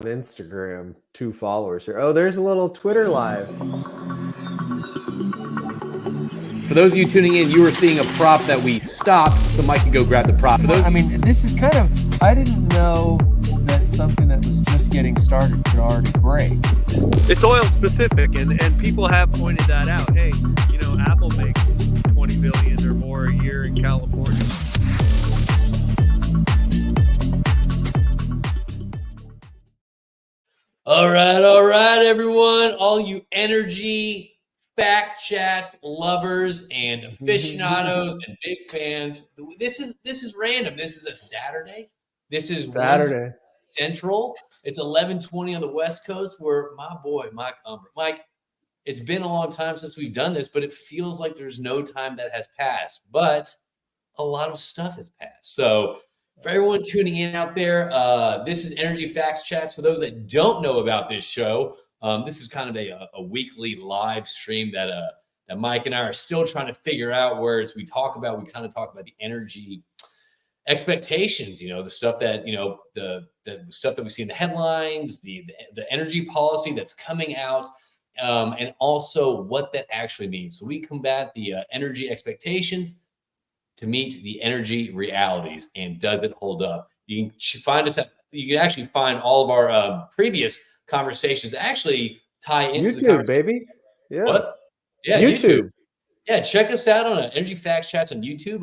Instagram, 2 followers here. Oh, there's a little Twitter live. For those of you tuning in, you were seeing a prop that we stopped, so Mike can go grab the prop. I mean, this is kind of, I didn't know that something that was just getting started could already break. It's oil specific, and people have pointed that out. Hey, you know, Apple makes 20 billion or more a year in California. All right, everyone. All you energy fact chats lovers and aficionados and big fans. This is random. This is a Saturday. This is Saturday Central. It's 11:20 on the West Coast. Where my boy Mike Umber. Mike, it's been a long time since we've done this, but it feels like there's no time that has passed. But a lot of stuff has passed. So for everyone tuning in out there, this is Energy Facts Chats. For those that don't know about this show, this is kind of a weekly live stream that Mike and I are still trying to figure out. Whereas we kind of talk about the energy expectations, you know, the stuff that, you know, the stuff that we see in the headlines, the energy policy that's coming out, and also what that actually means. So we combat the energy expectations to meet the energy realities, and does it hold up? You can find us you can actually find all of our previous conversations actually tie into YouTube, baby. Yeah. What? Yeah, YouTube. Yeah, check us out on Energy Facts Chats on YouTube.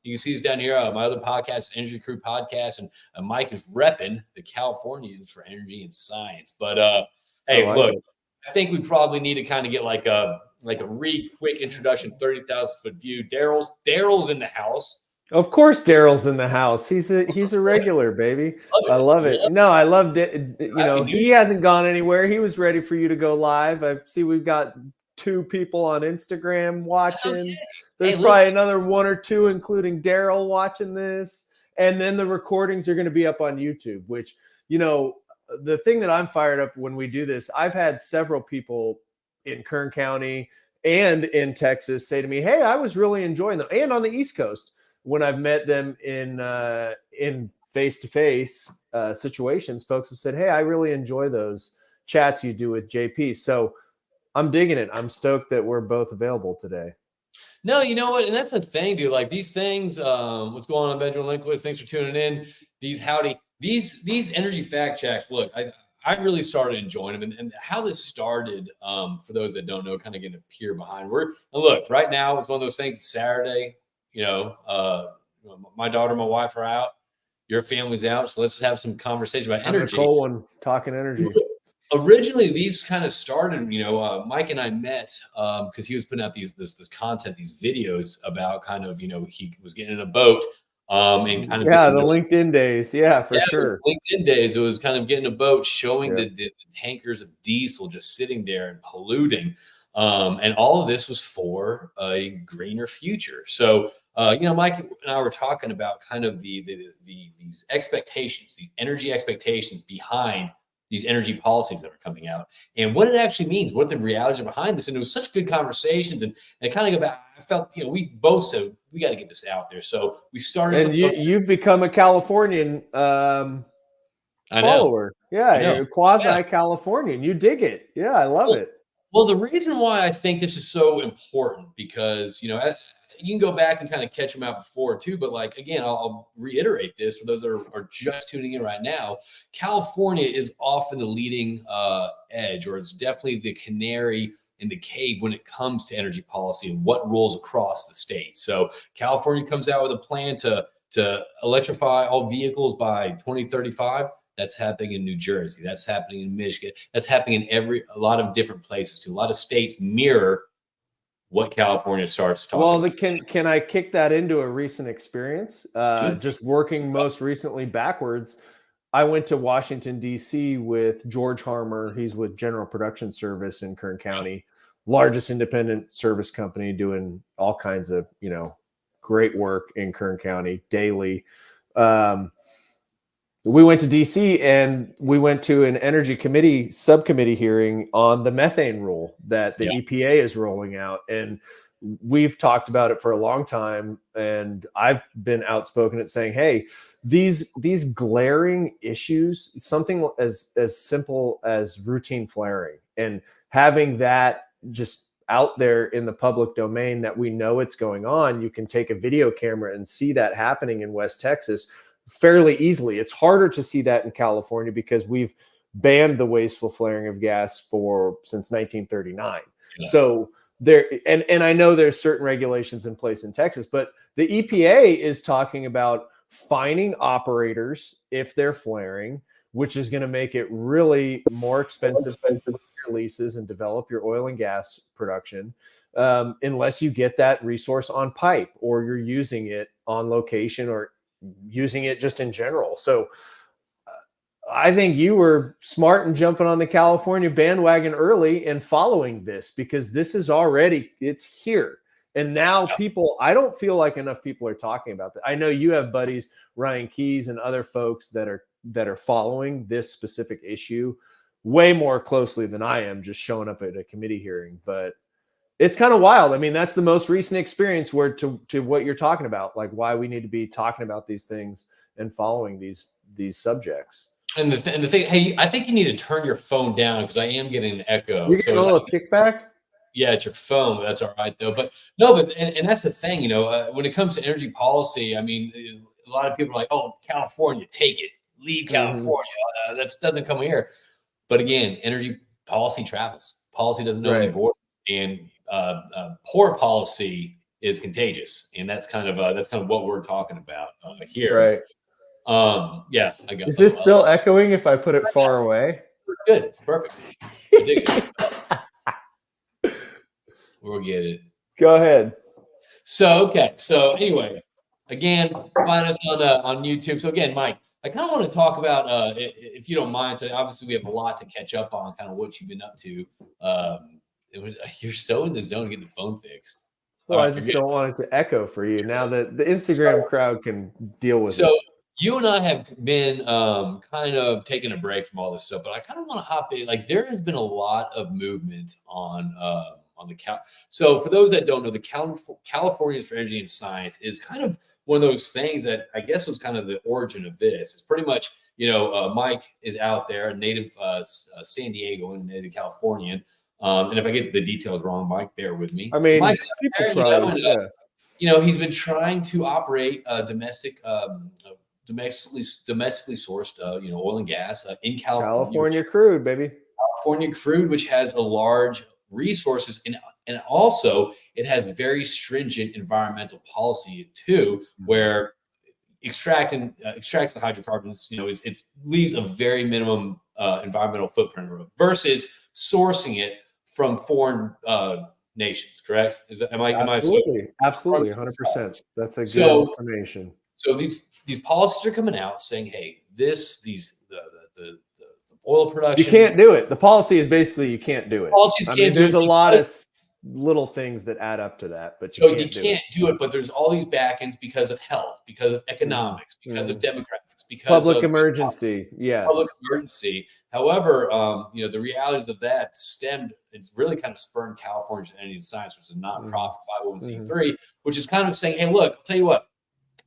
You can see us down here. My other podcast, Energy Crew Podcast, and Mike is repping the Californians for energy and science. But hey, look, I think we probably need to kind of get like a really quick introduction, 30,000 foot view. Daryl's in the house. Of course, Daryl's in the house. He's a regular, baby. I love it. No, I loved it. You know, he hasn't gone anywhere. He was ready for you to go live. I see we've got 2 people on Instagram watching. There's probably another 1 or 2, including Daryl, watching this. And then the recordings are going to be up on YouTube, which, you know, the thing that I'm fired up when we do this, I've had several people in Kern County and in Texas say to me, hey, I was really enjoying them. And on the East Coast, when I've met them in face-to-face situations, folks have said, hey, I really enjoy those chats you do with JP. So I'm digging it. I'm stoked that we're both available today. No, you know what? And that's the thing, dude. Like these things, what's going on, Benjamin Linquist? Thanks for tuning in. These energy fact checks. Look, I really started enjoying them, and how this started. For those that don't know, kind of getting a peer behind. Look, right now it's one of those things. It's Saturday. You know, my daughter, my wife are out. Your family's out, so let's just have some conversation about energy. Nicole one talking energy. Originally, these kind of started, you know, Mike and I met because he was putting out this content, these videos about kind of, you know, he was getting in a boat and kind of the LinkedIn days, for sure. LinkedIn days, it was kind of getting a boat, showing the tankers of diesel just sitting there and polluting, and all of this was for a greener future. So you know, Mike and I were talking about kind of these expectations, these energy expectations behind these energy policies that are coming out, and what it actually means, what the realities are behind this. And it was such good conversations, and kind of about, I felt, you know, we both said we got to get this out there. So we started. And you've become a Californian follower. Yeah, you're a quasi-Californian. You dig it. Yeah, I love it. Well, the reason why I think this is so important, because, you know, you can go back and kind of catch them out before too, but like, again, I'll reiterate this for those that are just tuning in right now. California is often the leading edge, or it's definitely the canary in the cave when it comes to energy policy and what rules across the state. So California comes out with a plan to electrify all vehicles by 2035. That's happening in New Jersey. That's happening in Michigan. That's happening in a lot of different places too. A lot of states mirror what California starts talking about. Well, can I kick that into a recent experience? Just working most recently backwards, I went to Washington, D.C. with George Harmer. He's with General Production Service in Kern County, largest independent service company, doing all kinds of, you know, great work in Kern County daily. We went to DC and we went to an energy committee subcommittee hearing on the methane rule that the EPA is rolling out. And we've talked about it for a long time, and I've been outspoken at saying, hey, these glaring issues, something as simple as routine flaring, and having that just out there in the public domain that we know it's going on. You can take a video camera and see that happening in West Texas fairly easily. It's harder to see that in California because we've banned the wasteful flaring of gas since 1939. Yeah. So there, and I know there's certain regulations in place in Texas, but the EPA is talking about fining operators if they're flaring, which is going to make it really more expensive to put your leases and develop your oil and gas production, unless you get that resource on pipe or you're using it on location or using it just in general. So I think you were smart in jumping on the California bandwagon early and following this, because this is already, it's here. And now people, I don't feel like enough people are talking about that. I know you have buddies, Ryan Keyes and other folks that are following this specific issue way more closely than I am, just showing up at a committee hearing. But it's kind of wild. I mean, that's the most recent experience where to what you're talking about, like why we need to be talking about these things and following these subjects. And the thing, hey, I think you need to turn your phone down because I am getting an echo. You're getting a little kickback? Yeah, it's your phone. That's all right, though. But no, and that's the thing, you know, when it comes to energy policy, I mean, a lot of people are like, oh, California, take it, leave California. That doesn't come here. But again, energy policy travels. Policy doesn't know any border. And poor policy is contagious. And that's kind of what we're talking about here. Right. Yeah. I got. Is this still echoing if I put it far away? Good. It's perfect. We'll get it. Go ahead. So, okay. So anyway, again, find us on YouTube. So again, Mike, I kind of want to talk about, if you don't mind, so obviously we have a lot to catch up on, kind of what you've been up to. You're so in the zone getting the phone fixed. Well, I just don't want it to echo for you. Now that the Instagram crowd can deal with it. So you and I have been kind of taking a break from all this stuff, but I kind of want to hop in. Like, there has been a lot of movement on the So for those that don't know, the Californians for Energy and Science is kind of one of those things that I guess was kind of the origin of this. It's pretty much, you know, Mike is out there, a native San Diego and a native Californian. And if I get the details wrong, Mike, bear with me. I mean, Mike's there, you know, he's been trying to operate domestically sourced, you know, oil and gas in California. California crude, baby. California crude, which has a large resources, and also it has very stringent environmental policy too, where extracting the hydrocarbons, you know, it leaves a very minimum environmental footprint versus sourcing it from foreign nations. Correct? Is that am I absolutely 100%? That's a good information. So these policies are coming out saying, hey, the oil production. You can't do it. The policy is basically you can't do it. Policies can't do it. There's a lot of little things that add up to that, but you can't do it. But there's all these backends because of health, because of economics, because of demographics, because public of emergency. Yes, public emergency. However, you know, the realities of that it's really kind of spurned California's Energy and Science, which is a nonprofit 501c3, which is kind of saying, hey, look, I'll tell you what,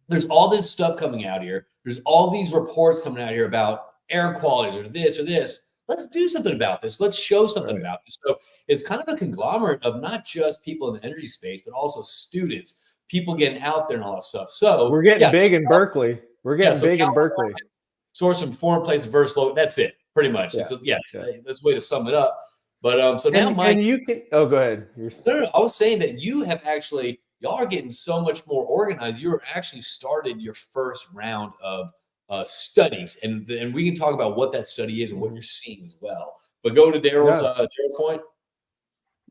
there's all this stuff coming out here. There's all these reports coming out here about air qualities or this or this. Let's do something about this. Let's show something about this. So it's kind of a conglomerate of not just people in the energy space, but also students, people getting out there and all that stuff. So we're getting big in Berkeley. We're getting big in Berkeley. Source from foreign places versus local. That's it, pretty much. That's a way to sum it up. But so now, Mike, and you can. Oh, go ahead. No, I was saying that you have actually, y'all are getting so much more organized. You actually started your first round of studies, and we can talk about what that study is and what you're seeing as well. But go to Daryl's point.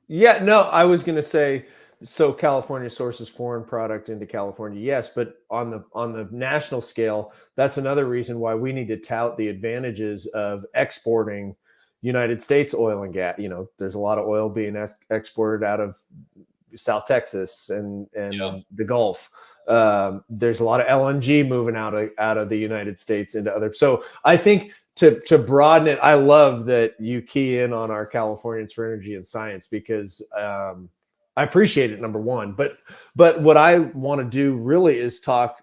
Yeah, no, I was going to say, so California sources foreign product into California, yes, but on the national scale, that's another reason why we need to tout the advantages of exporting United States oil and gas. You know, there's a lot of oil being exported out of South Texas and the Gulf. There's a lot of LNG moving out of the United States into other. So I think to broaden it, I love that you key in on our Californians for Energy and Science, because I appreciate it, number one. But what I want to do really is talk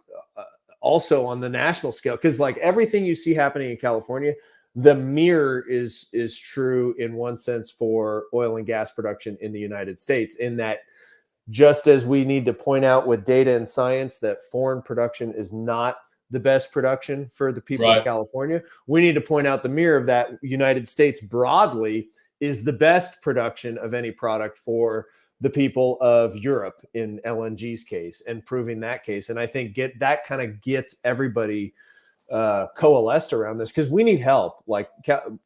also on the national scale, because like everything you see happening in California, the mirror is true in one sense for oil and gas production in the United States, in that just as we need to point out with data and science that foreign production is not the best production for the people of California, we need to point out the mirror of that. United States broadly is the best production of any product for the people of Europe in LNG's case, and proving that case. And I think that kind of gets everybody coalesced around this, because we need help. Like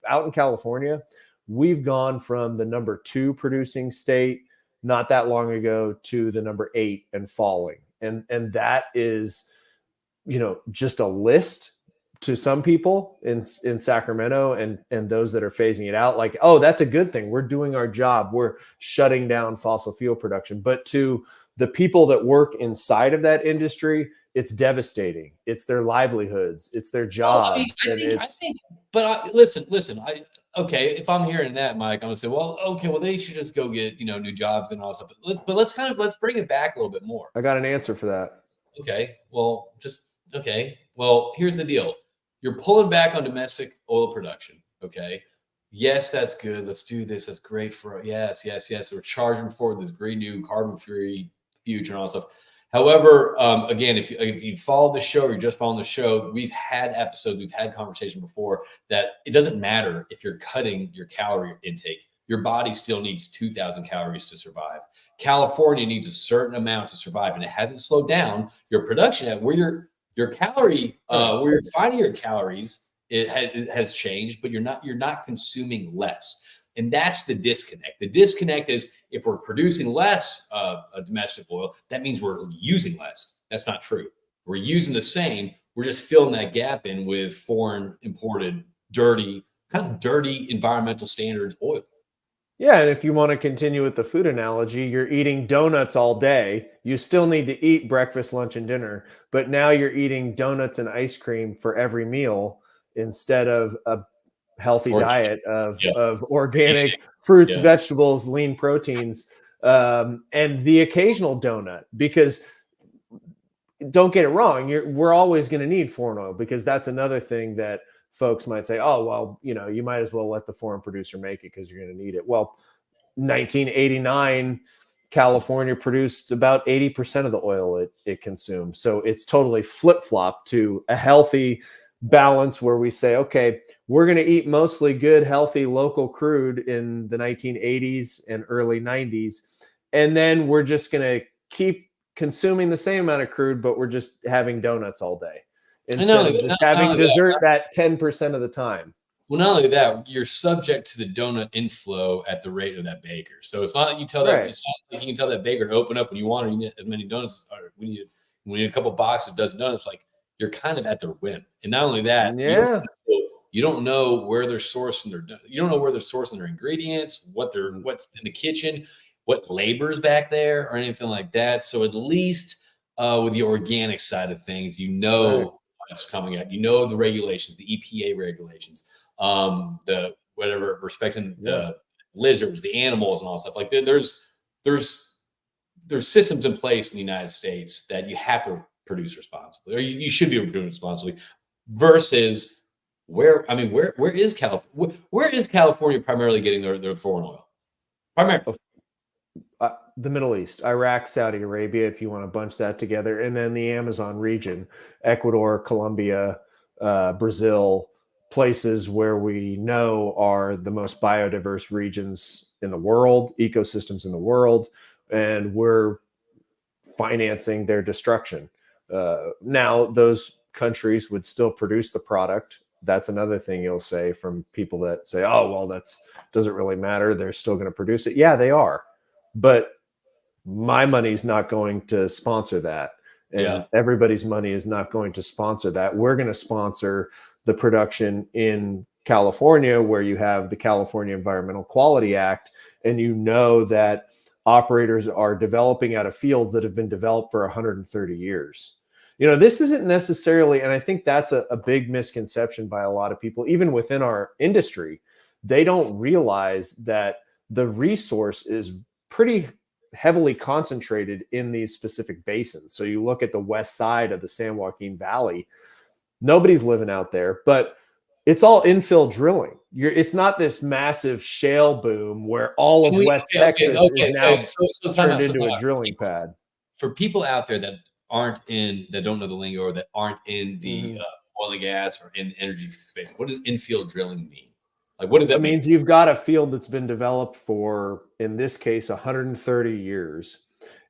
out in California, we've gone from the number 2 producing state not that long ago to the number 8 and falling. And that is, just a list to some people in Sacramento and those that are phasing it out. Like, oh, that's a good thing. We're doing our job. We're shutting down fossil fuel production. But to the people that work inside of that industry, it's devastating. It's their livelihoods. It's their jobs. Listen. Okay, if I'm hearing that, Mike, I'm gonna say, well, they should just go get new jobs and all stuff. But let's bring it back a little bit more. I got an answer for that. Well, here's the deal. You're pulling back on domestic oil production. Okay. Yes, that's good. Let's do this. That's great for yes. We're charging for this green new carbon-free future and all that stuff. However, again, if you follow the show or you're just following the show, we've had episodes, we've had conversation before that it doesn't matter if you're cutting your calorie intake. Your body still needs 2,000 calories to survive. California needs a certain amount to survive, and it hasn't slowed down your production at where your calorie, where you're finding your calories, it has changed, but you're not consuming less. And that's the disconnect. The disconnect is if we're producing less domestic oil, that means we're using less. That's not true. We're using the same. We're just filling that gap in with foreign imported, dirty environmental standards oil. Yeah, and if you want to continue with the food analogy, you're eating donuts all day. You still need to eat breakfast, lunch, and dinner, but now you're eating donuts and ice cream for every meal instead of a healthy diet of organic fruits, vegetables, lean proteins, and the occasional donut. Because don't get it wrong, we're always going to need foreign oil, because that's another thing that folks might say, oh, well, you might as well let the foreign producer make it because you're going to need it. Well, 1989, California produced about 80% of the oil it consumed. So it's totally flip-flopped to a healthy balance where we say, okay, we're going to eat mostly good, healthy, local crude in the 1980s and early 90s. And then we're just going to keep consuming the same amount of crude, but we're just having donuts all day instead of just having dessert that 10% of the time. Well, not only that, you're subject to the donut inflow at the rate of that baker. So it's not like it's not like you can tell that baker to open up when you want, or you need as many donuts, or we need a couple boxes of dozen donuts. Like, you're kind of at their whim. And not only that, you don't know where they're sourcing their ingredients, what's in the kitchen, what labor's back there, or anything like that. So at least with the organic side of things, what's coming out. The regulations, the EPA regulations, the whatever, respecting the lizards, the animals, and all stuff. Like there's systems in place in the United States that you have to produce responsibly, or you should be producing responsibly. Versus where is California? Where is California primarily getting their foreign oil? Primarily. The Middle East, Iraq, Saudi Arabia, if you want to bunch that together, and then the Amazon region, Ecuador, Colombia, Brazil, places where we know are the most biodiverse regions in the world, ecosystems in the world, and we're financing their destruction. Now, those countries would still produce the product. That's another thing you'll say from people that say, oh, well, that's doesn't really matter. They're still going to produce it. Yeah, they are. But my money's not going to sponsor that. And everybody's money is not going to sponsor that. We're going to sponsor the production in California, where you have the California Environmental Quality Act, and that operators are developing out of fields that have been developed for 130 years. This isn't necessarily, and I think that's a big misconception by a lot of people, even within our industry. They don't realize that the resource is pretty heavily concentrated in these specific basins. So you look at the west side of the San Joaquin Valley, nobody's living out there, but it's all infill drilling. It's not this massive shale boom where all of West Texas is now turned into a drilling pad. For people out there that that don't know the lingo, or that aren't in the oil and gas or in the energy space, what does infield drilling mean? Like, what does that mean? It means you've got a field that's been developed for, in this case, 130 years,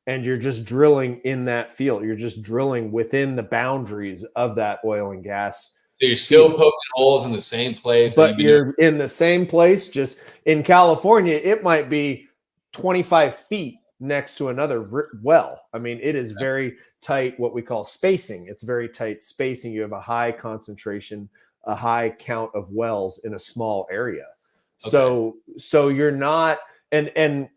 and you're just drilling in that field. You're just drilling within the boundaries of that oil and gas. So you're still poking holes in the same place. But you're in the same place. Just in California, it might be 25 feet next to another well. I mean, it is very tight, what we call spacing. It's very tight spacing. You have a high concentration, a high count of wells in a small area. Okay. So you're not, and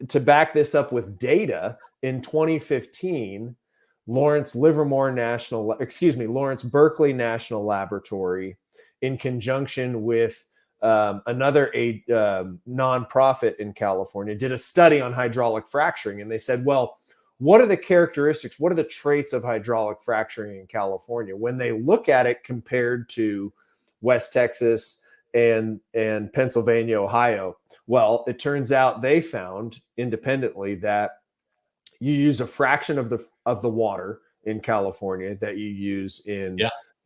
to back this up with data, in 2015, Lawrence Berkeley National Laboratory, in conjunction with another nonprofit in California, did a study on hydraulic fracturing. And they said, well, what are the characteristics? What are the traits of hydraulic fracturing in California? When they look at it compared to West Texas and Pennsylvania, Ohio, well, it turns out they found independently that you use a fraction of the water in California that you use in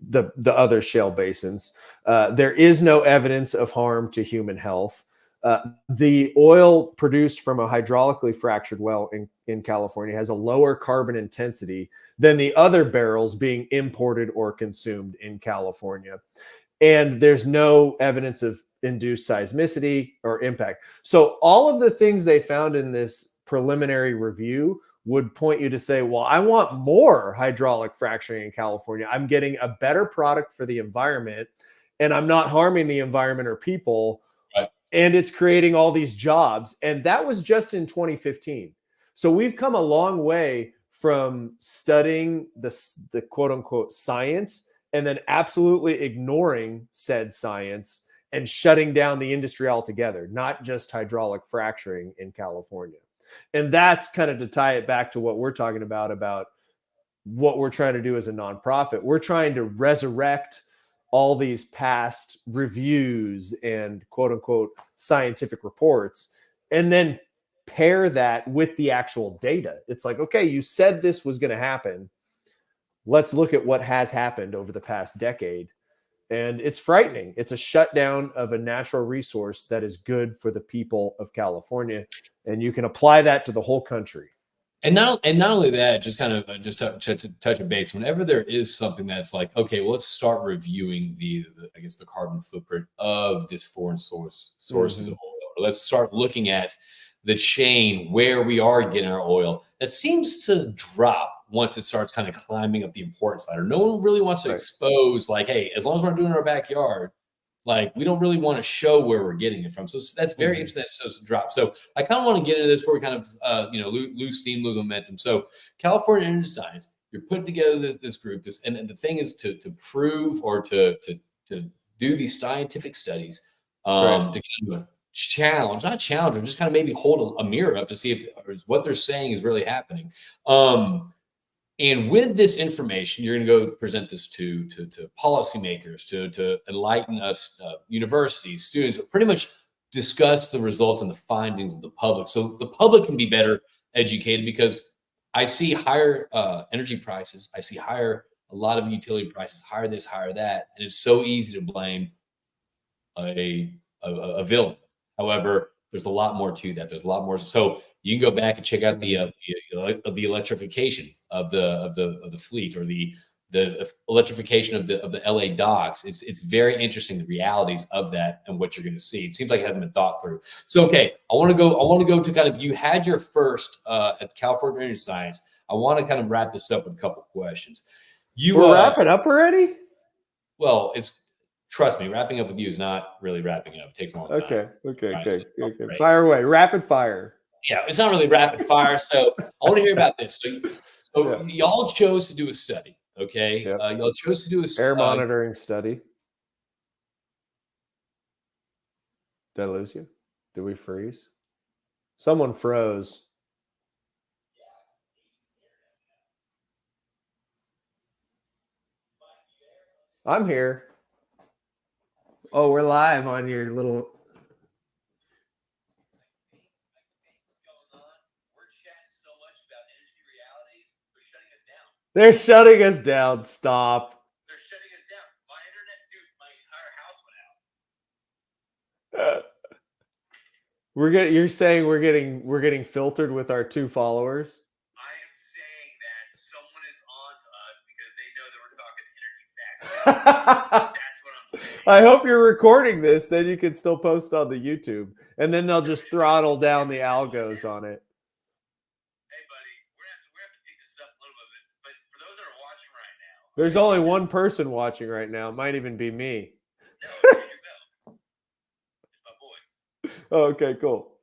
the other shale basins. There is no evidence of harm to human health. The oil produced from a hydraulically fractured well in California has a lower carbon intensity than the other barrels being imported or consumed in California. And there's no evidence of induced seismicity or impact. So all of the things they found in this preliminary review would point you to say, well, I want more hydraulic fracturing in California. I'm getting a better product for the environment, and I'm not harming the environment or people. Right. And it's creating all these jobs. And that was just in 2015. So we've come a long way from studying the quote unquote science and then absolutely ignoring said science and shutting down the industry altogether, not just hydraulic fracturing in California. And that's kind of to tie it back to what we're talking about what we're trying to do as a nonprofit. We're trying to resurrect all these past reviews and quote unquote scientific reports, and then pair that with the actual data. It's like, okay, you said this was going to happen. Let's look at what has happened over the past decade. And it's frightening. It's a shutdown of a natural resource that is good for the people of California. And you can apply that to the whole country. And not only that, just kind of to touch a base, whenever there is something that's like, okay, well, let's start reviewing the carbon footprint of this foreign sources of oil. Let's start looking at the chain where we are getting our oil. That seems to drop once it starts kind of climbing up the importance ladder. No one really wants to expose, like, hey, as long as we're doing it in our backyard, like, we don't really want to show where we're getting it from. So that's very interesting that it starts to drop. So I kind of want to get into this before we kind of, lose steam, lose momentum. So California Energy Science, you're putting together this group, and the thing is to prove or to do these scientific studies, to kind of not challenge, just kind of maybe hold a mirror up to see if what they're saying is really happening. And with this information, you're going to go present this to policymakers, to enlighten us, universities, students, pretty much discuss the results and the findings of the public, so the public can be better educated. Because I see higher energy prices, I see a lot of utility prices, higher this, higher that, and it's so easy to blame a villain. However, there's a lot more to that. There's a lot more. So you can go back and check out the electrification of the fleet, or the electrification of the LA docks. It's very interesting, the realities of that and what you're going to see. It seems like it hasn't been thought through. So okay, I want to go to kind of, you had your first at California Energy Science. I want to kind of wrap this up with a couple questions. We're wrapping up already? Well, trust me, wrapping up with you is not really wrapping up. It takes a long time. Okay. Fire away. Rapid fire. Yeah, it's not really rapid fire. So I want to hear about this. So y'all chose to do a study, okay? Yep. Y'all chose to do a air monitoring study. Did I lose you? Did we freeze? Someone froze. I'm here. Oh, we're live on your little. They're shutting us down. Stop. They're shutting us down. My internet, dude, my entire house went out. You're saying we're getting filtered with our 2 followers? I am saying that someone is on to us because they know that we're talking energy facts. That's what I'm saying. I hope you're recording this, then you can still post on the YouTube. And then they'll just throttle down the algos on it. Hey, buddy, we're gonna have to pick this up a little bit. But for those that are watching right now, There's only one person watching right now. It might even be me. no, there you go. It's my boy. Oh, okay, cool.